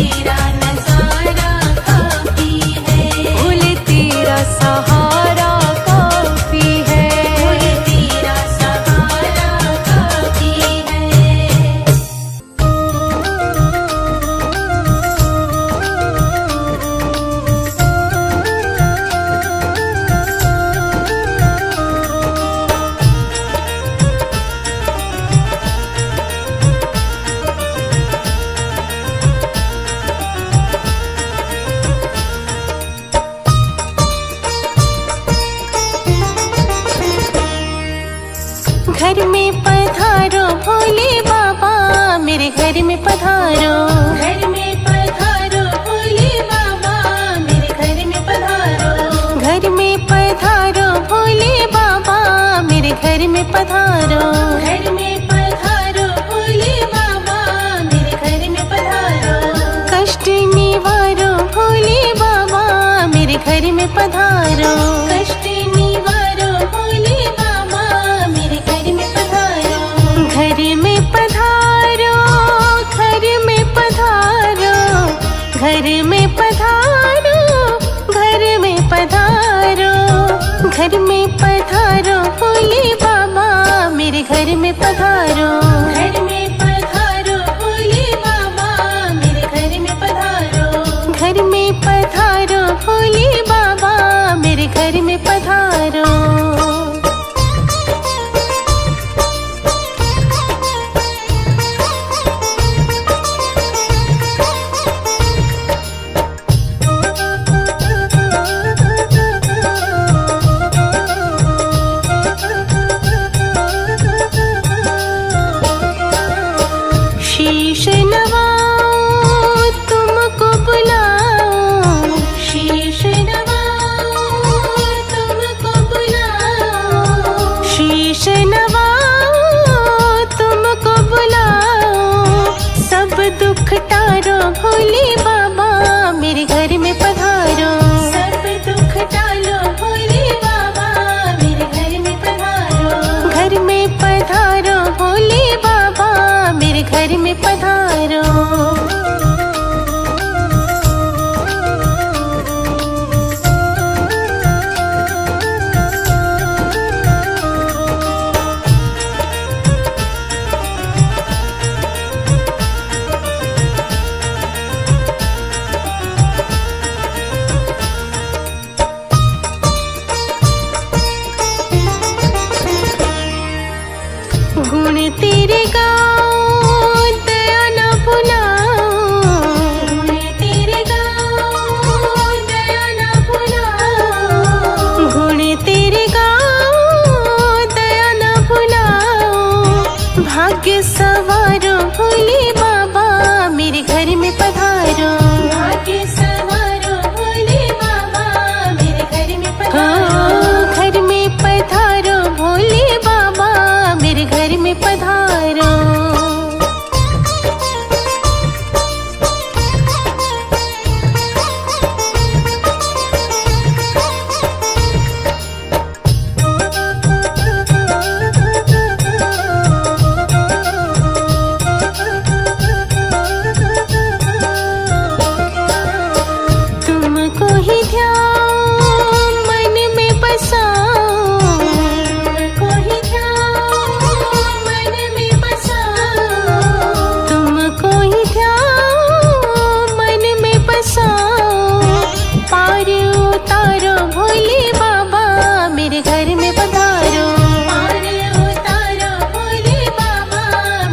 तेरा नजारा काफी है, भोले तेरा सहारा काफी है, भोले तेरा सहारा काफी है। घर में पधारो भोले बाबा, मेरे घर में पधारो, घर में पधारो भोले बाबा, मेरे घर में पधारो, घर में पधारो भोले बाबा, मेरे घर में पधारो, घर में पधारो भोले बाबा, मेरे घर में पधारो, कष्ट निवारो भोले बाबा, मेरे घर में पधारो, कष्ट निवारो भोले बाबा, मेरे घर में पधारो, घर में पधारो, घर में पधारो, घर में पधारो, घर में पधारो, घर में पधारो भोले बाबा, मेरे घर में पधारो, घर में पधारो भोले बाबा, मेरे घर में पधारो, घर में पधारो भोले बाबा, मेरे घर में पधारो। शीश नवाओ तुमको बुलाओ, शीश नवाओ तुमको बुलाओ, शीश नवाओ तुमको बुलाओ, सब दुख टारो भोले बाबा, मेरे घर में पधारो, सब दुख टालो भोले बाबा, मेरे घर में पधारो, घर में पधारो भोले बाबा, मेरे घर में पधारो। गुण तेरे गाओ दया न भुलाओ, गुण तेरे गाओ दया न भुलाओ, गुण तेरे गाओ दया न भुलाओ, भाग्य सवारो भोले बाबा, मेरे घर में पधारो, भाग्य सवारो भोले बाबा, मेरे घर में पधारो, घर में पधारो भोले बाबा, मेरे घर में पधारो। तुमको ही ध्यान मन में बसाओ, तुमको ही ध्यान मन में बसाओ, तुमको ही ध्यान मन में बसाओ, पार उतारो भोले बाबा, मेरे घर में पधारो, पार उतारो भोले बाबा,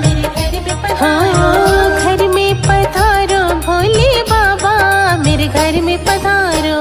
मेरे घर में पधारो, घर में पधारो भोले बाबा, मेरे घर में पधारो।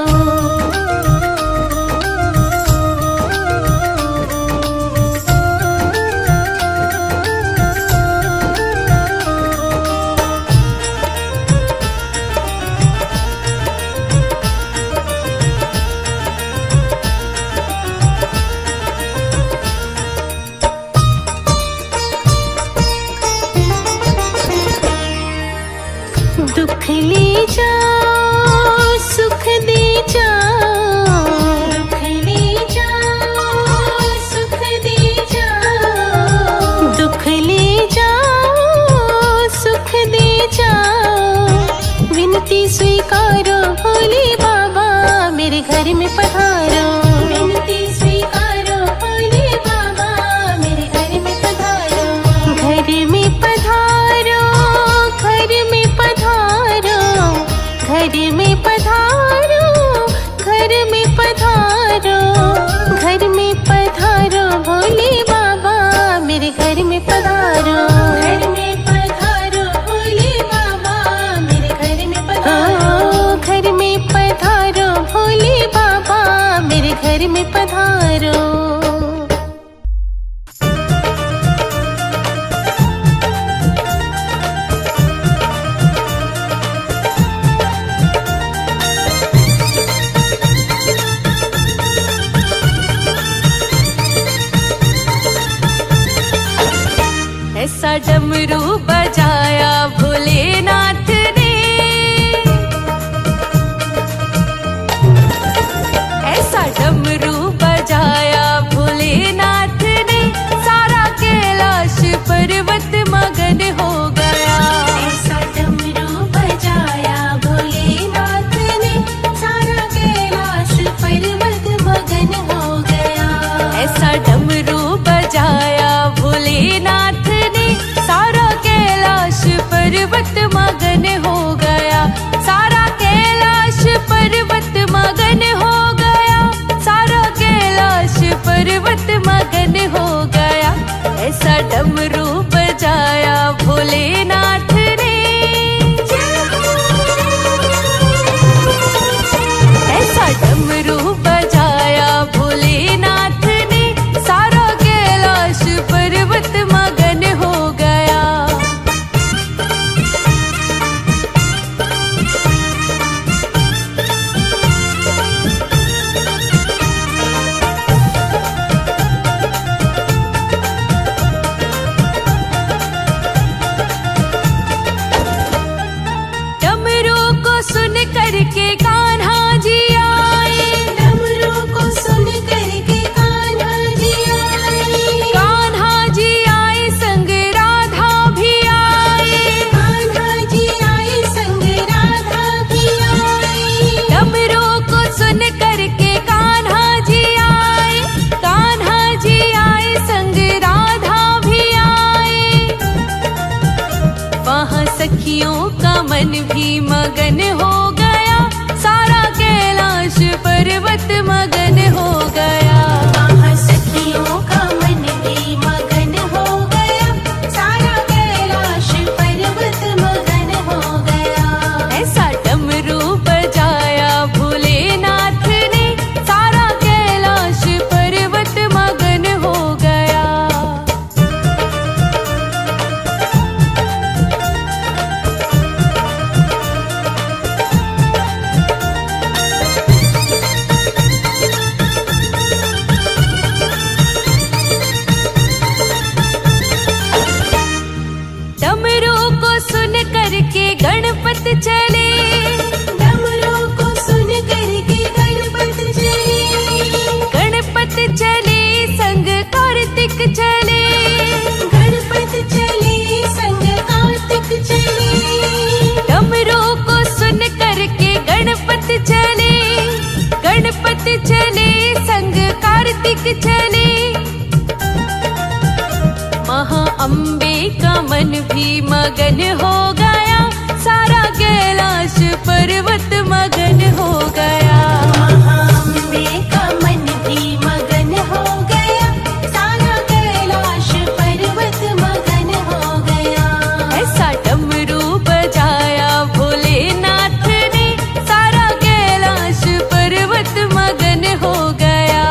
दुख ले जाओ सुख दे जाओ, दुख ले जाओ सुख दे जाओ, दुख ले जाओ सुख दे जाओ, विनती स्वीकारो भोले बाबा मेरे घर में पधारो। विनती स्वीकारो भोले बाबा मेरे घर में पधारो। घर में पधारो, घर में पधारो, घर में पधारो, घर में पधारो, घर में पधारो भोले बाबा मेरे घर में पधारो। घर में पधारो भोले बाबा मेरे घर में पधारो। घर में पधारो भोले बाबा मेरे घर में पधारो। ऐसा डमरू बजाया भोलेनाथ ने, ऐसा डमरू बजाया भोलेनाथ ने, सारा कैलाश पर्वत मगन हो गया। ऐसा डमरू बजाया भोलेनाथ ने, सारा कैलाश पर्वत मगन हो गया। ऐसा डमरू बजाया भोलेनाथ ने, सारा कैलाश पर्वत मगन हो गया। सारा कैलाश पर्वत मगन हो गया। सारा कैलाश पर्वत मगन हो गया। ऐसा डमरू बजाया भोलेनाथ ने, ऐसा डमरू बजाया भोलेनाथ ने, सारा कैलाश पर्वत मगन हो गया। डमरू को सुन करके कान्हा जी आए। डमरू को सुन करके कान्हा जी आए। कान्हा जी आए संग राधा भी आए। कान्हा जी आए संग राधा भी आए। डमरू को सुन करके कान्हा जी आए। कान्हा जी आए संग राधा भी आए। वहाँ सखियों का मन भी मगन हो गया। सारा कैलाश पर्वत मगन हो गया। वहाँ सखियों का मन भी मगन हो गया। सारा कैलाश पर्वत मगन हो गया। ऐसा डमरू बजाया भोलेनाथ ने, सारा कैलाश पर्वत मगन हो गया। डमरू को सुन करके गणपत चले। डमरू को सुन करके गणपत चले। गणपत चले संग कार्तिक चले। गणपत चले संग कार्तिक चले। डमरू को सुन करके गणपत चले। गणपत चले संग कार्तिक चले। महा अम्बे का मन भी मगन हो गया। सारा कैलाश पर्वत मगन हो गया। महाअम्बे का मन भी मगन हो गया। सारा कैलाश पर्वत मगन हो गया। ऐसा डमरू बजाया भोलेनाथ ने, सारा कैलाश पर्वत मगन हो गया।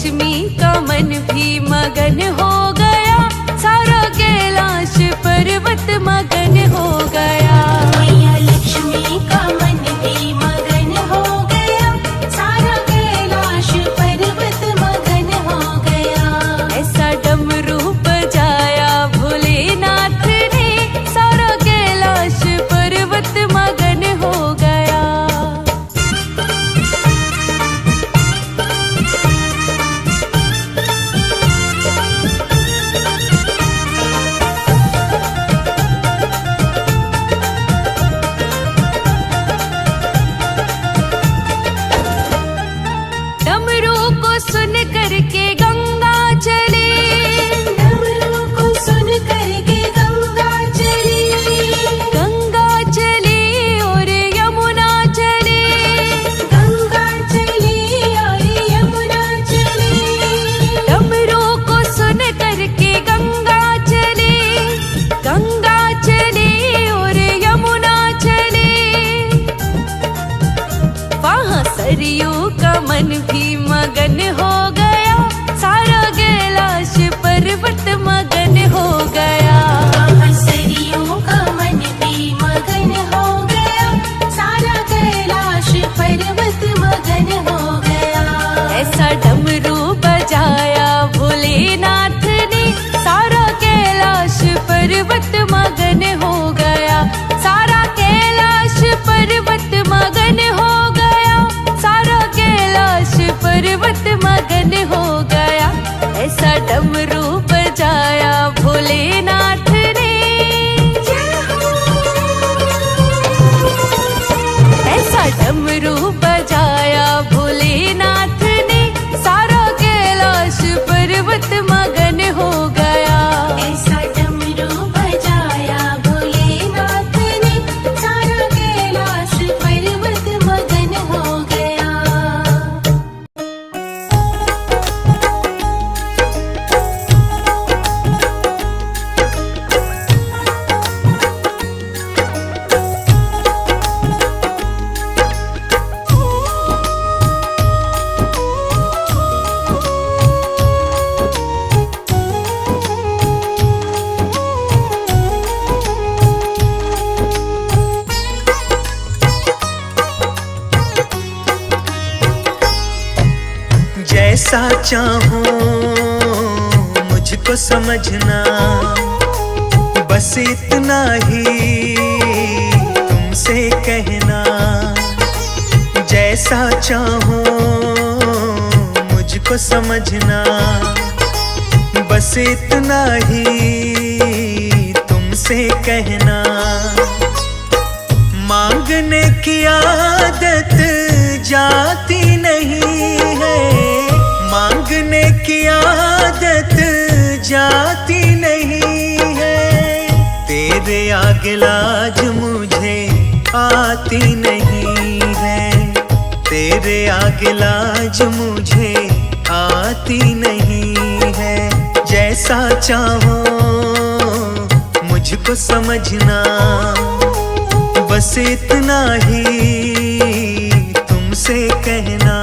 लक्ष्मी का मन भी मगन हो गया, सारा कैलाश पर्वत मगन हो गया। मैया लक्ष्मी का मन भी मगन हो गया, सारा कैलाश पर्वत मगन हो गया। ऐसा डमरू बजाया भोलेनाथ ने, सारा कैलाश पर्वत मगन हो गया। डमरू को सुन करके गंगा चली, डमरू को सुन करके गंगा चली, गंगा चली और यमुना चली, गंगा चली और यमुना चली। डमरू को सुन करके गंगा चली, गंगा चली और यमुना चली। वहाँ सरयू का मन भी मगन हो गया, सारा कैलाश पर्वत मगन हो गया। वहाँ सरयू का मन भी मगन हो गया, सारा कैलाश पर्वत मगन हो गया। ऐसा डमरू बजाया भोलेनाथ ने, सारा कैलाश पर्वत मगन हो गया, सारा कैलाश पर्वत मगन हो गया, सारा कैलाश पर्वत मगन हो गया। ऐसा डमरू बजाया भोलेनाथ ने, ऐसा डमरू बजाया भोलेनाथ ने, सारा कैलाश पर्वत मगन हो गया। ऐसा डमरू बजाया भोलेनाथ ने, सारा कैलाश पर्वत मगन हो गया। जैसा चाहूं मुझको समझना, बस इतना ही तुमसे कहना। जैसा चाहूं मुझको समझना, बस इतना ही तुमसे कहना। मांगने की आदत जाती नहीं है, मांगने की आदत जाती नहीं है। तेरे आगे लाज मुझे आती नहीं है, तेरे आगे लाज मुझे आती नहीं है। जैसा चाहो मुझको समझना, बस इतना ही तुमसे कहना।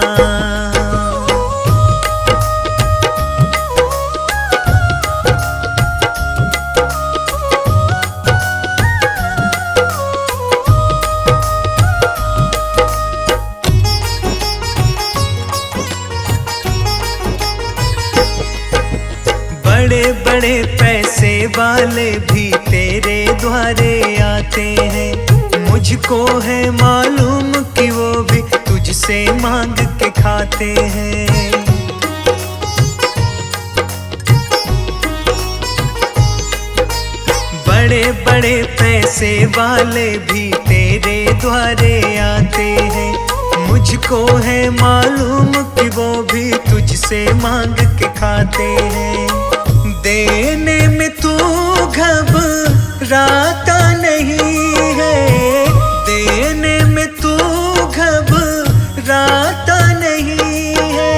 बड़े बड़े पैसे वाले भी तेरे द्वारे आते हैं, मुझको है मालूम कि वो भी तुझसे मांग के खाते हैं। बड़े बड़े पैसे वाले भी तेरे द्वारे आते हैं, मुझको है मालूम कि वो भी तुझसे मांग के खाते हैं। देने में तू घबराता नहीं है, देने में तू घबराता नहीं है।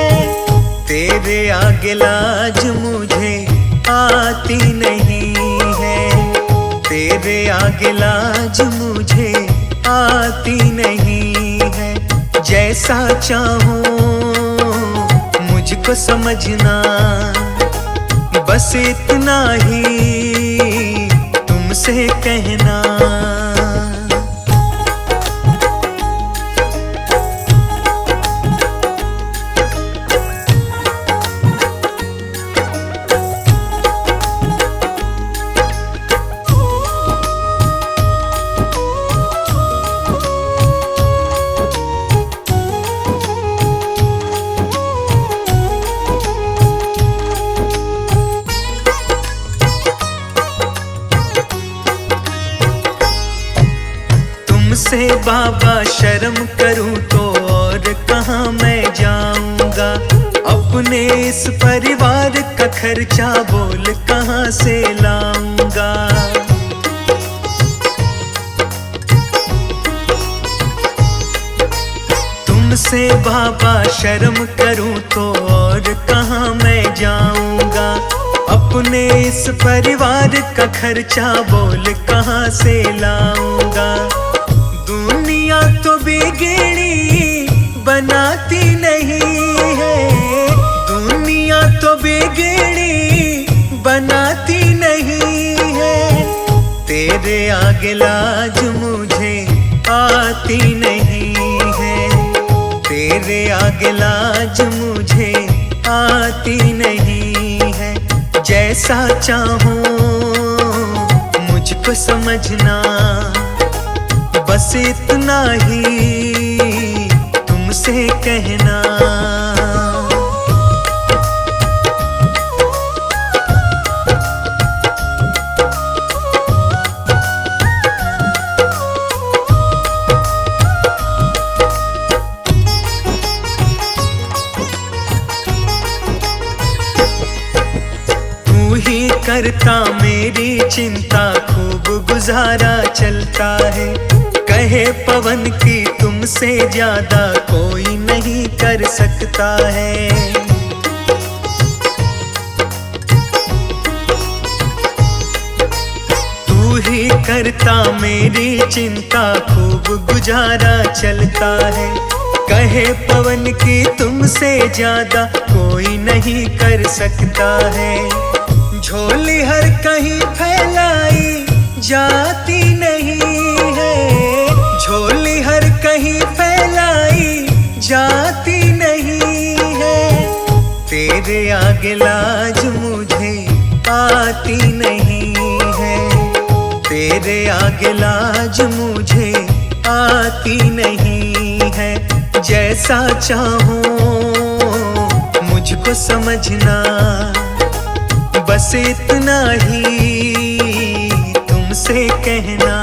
तेरे आगे लाज मुझे आती नहीं है, तेरे आगे लाज मुझे आती नहीं है। जैसा चाहूं मुझको मुझको समझना, बस इतना ही तुमसे कहना। तुमसे बाबा शर्म करूं तो और कहाँ मैं जाऊंगा। अपने इस परिवार का खर्चा बोल कहाँ से लाऊंगा। तुमसे बाबा शर्म करूं तो और कहाँ मैं जाऊंगा। अपने इस परिवार का खर्चा बोल कहाँ से लाऊंगा। दुनिया तो बिगड़ी बनाती नहीं है, दुनिया तो बिगड़ी बनाती नहीं है। तेरे आगे लाज मुझे आती नहीं है, तेरे आगे लाज मुझे आती नहीं है। जैसा चाहूं मुझको समझना, बस इतना ही तुमसे कहना। तू ही करता मेरी चिंता, खूब गुजारा चलता है। कहे पवन की तुमसे ज्यादा कोई नहीं कर सकता है। तू ही करता मेरी चिंता, खूब गुजारा चलता है। कहे पवन की तुमसे ज्यादा कोई नहीं कर सकता है। झोली हर कहीं फैलाई जाती नहीं है, झोली हर कहीं फैलाई जाती नहीं है। तेरे आगे लाज मुझे आती नहीं है, तेरे आगे लाज मुझे आती नहीं है। जैसा चाहूं मुझको समझना, बस इतना ही तुमसे कहना।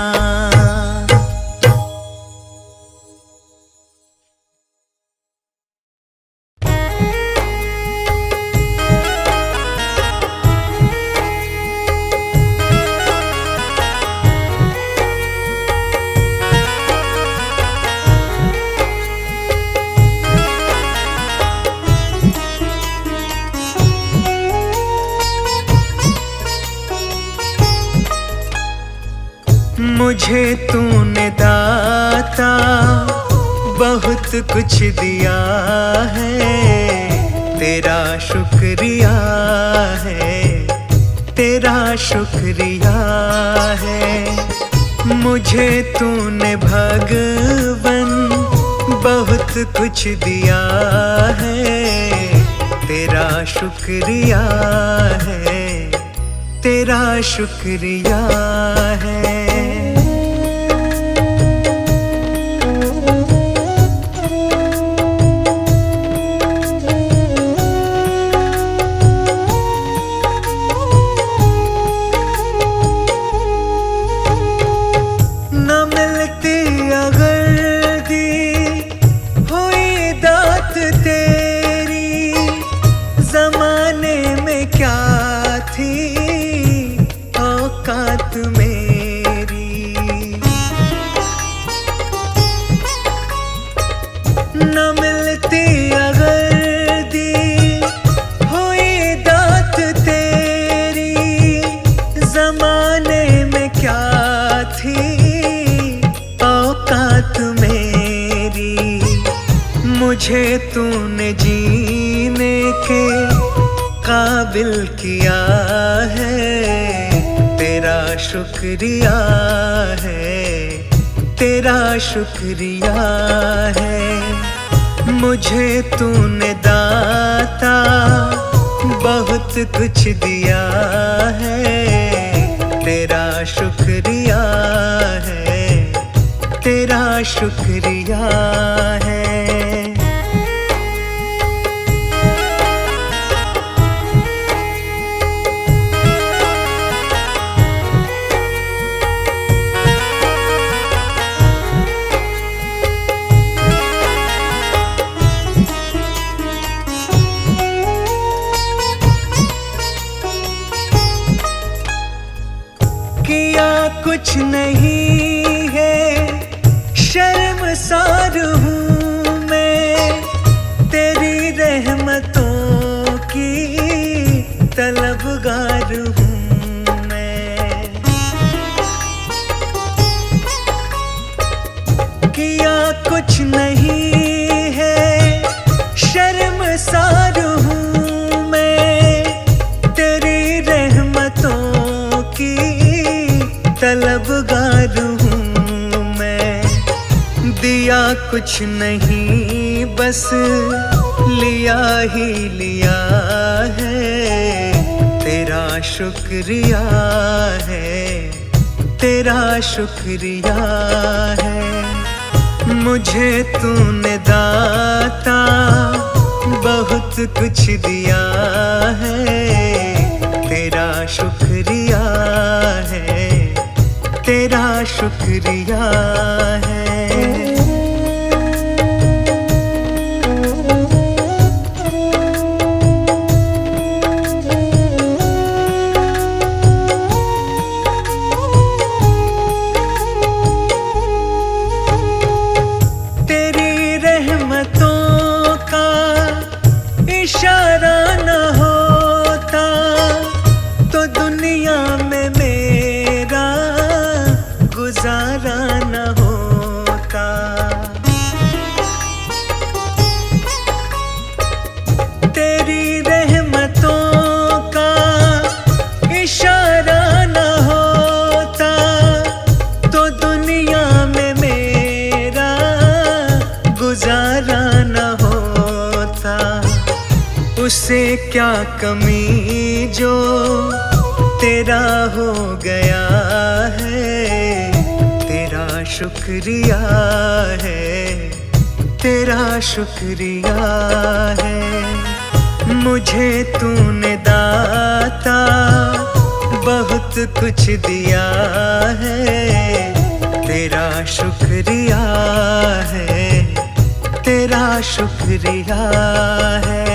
मुझे तूने दाता बहुत कुछ दिया है, तेरा शुक्रिया है, तेरा शुक्रिया है। मुझे तूने भगवन बहुत कुछ दिया है, तेरा शुक्रिया है, तेरा शुक्रिया है। मुझे तूने जीने के काबिल किया है, तेरा शुक्रिया है, तेरा शुक्रिया है। मुझे तूने दाता बहुत कुछ दिया है, तेरा शुक्रिया है, तेरा शुक्रिया है। किया कुछ नहीं है, शर्मसार हूँ मैं, तेरी रहमतों की तलबगार हूँ मैं। किया कुछ नहीं है, शर्मसार हूँ मैं, तेरी रहमतों की तलबगार हूँ मैं। दिया कुछ नहीं बस लिया ही लिया है, तेरा शुक्रिया है, तेरा शुक्रिया है। मुझे तूने दाता बहुत कुछ दिया है, तेरा शुक्रिया है, तेरा शुक्रिया है। तेरी रहमतों का इशारा न होता तो दुनिया में मेरा गुजारा न होता। तेरी रहमतों का इशारा न होता तो दुनिया में मेरा गुजारा न होता। उसे क्या कमी जो तेरा हो गया है, तेरा शुक्रिया है, तेरा शुक्रिया है। मुझे तूने दाता बहुत कुछ दिया है, तेरा शुक्रिया है, तेरा शुक्रिया है।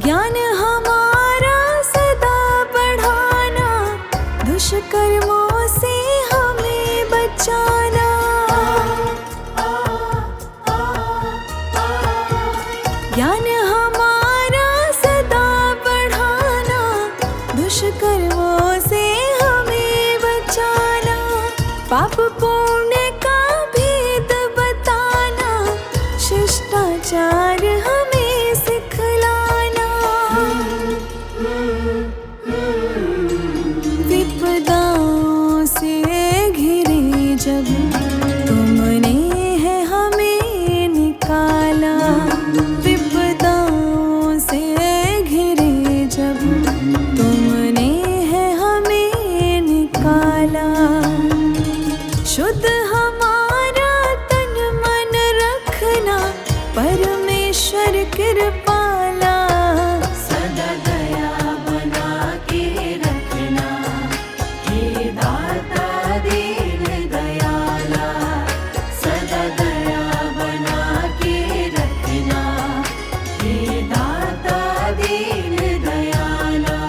ज्ञान हमारा सदा बढ़ाना, दुष्कर्मों से हमें बचाना। ज्ञान हमारा सदा बढ़ाना, दुष्कर्मों से हमें बचाना। पाप पुण्य का भेद बताना, शिष्टाचार हमें सिखलाना। विपदाओं से घिरे जब तुमने है हमें निकाला, विपदाओं से घिरे जब तुमने है हमें निकाला। शुद्ध हमारा तन मन रखना, परमेश्वर कृपाला। सदा दया बना के रखना, हे दाता दीन दयाला। सदा दया बना के रखना, हे दाता दीन दयाला।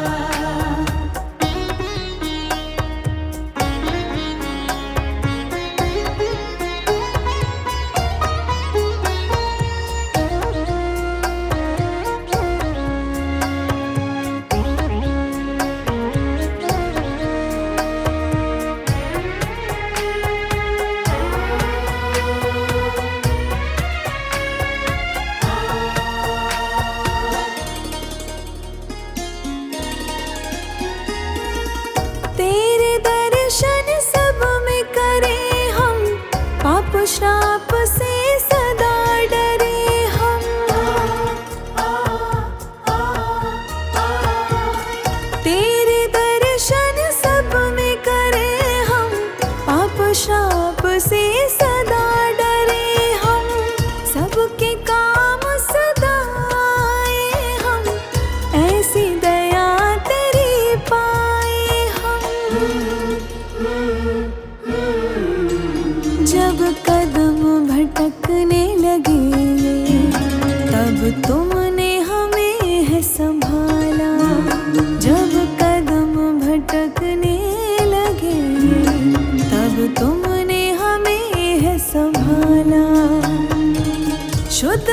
तेरे दर्शन सब में करें हम, पाप श्राप से सदा डरे हम। तेरे दर्शन सब में करें हम, पाप श्राप से सदा डरे हम। सबके काम सदा आए हम, ऐसी दया तेरी पाए हम। जब कदम भटकने लगे, तब तुमने हमें है संभाला। जब कदम भटकने लगे, तब तुमने हमें है संभाला। शुद्ध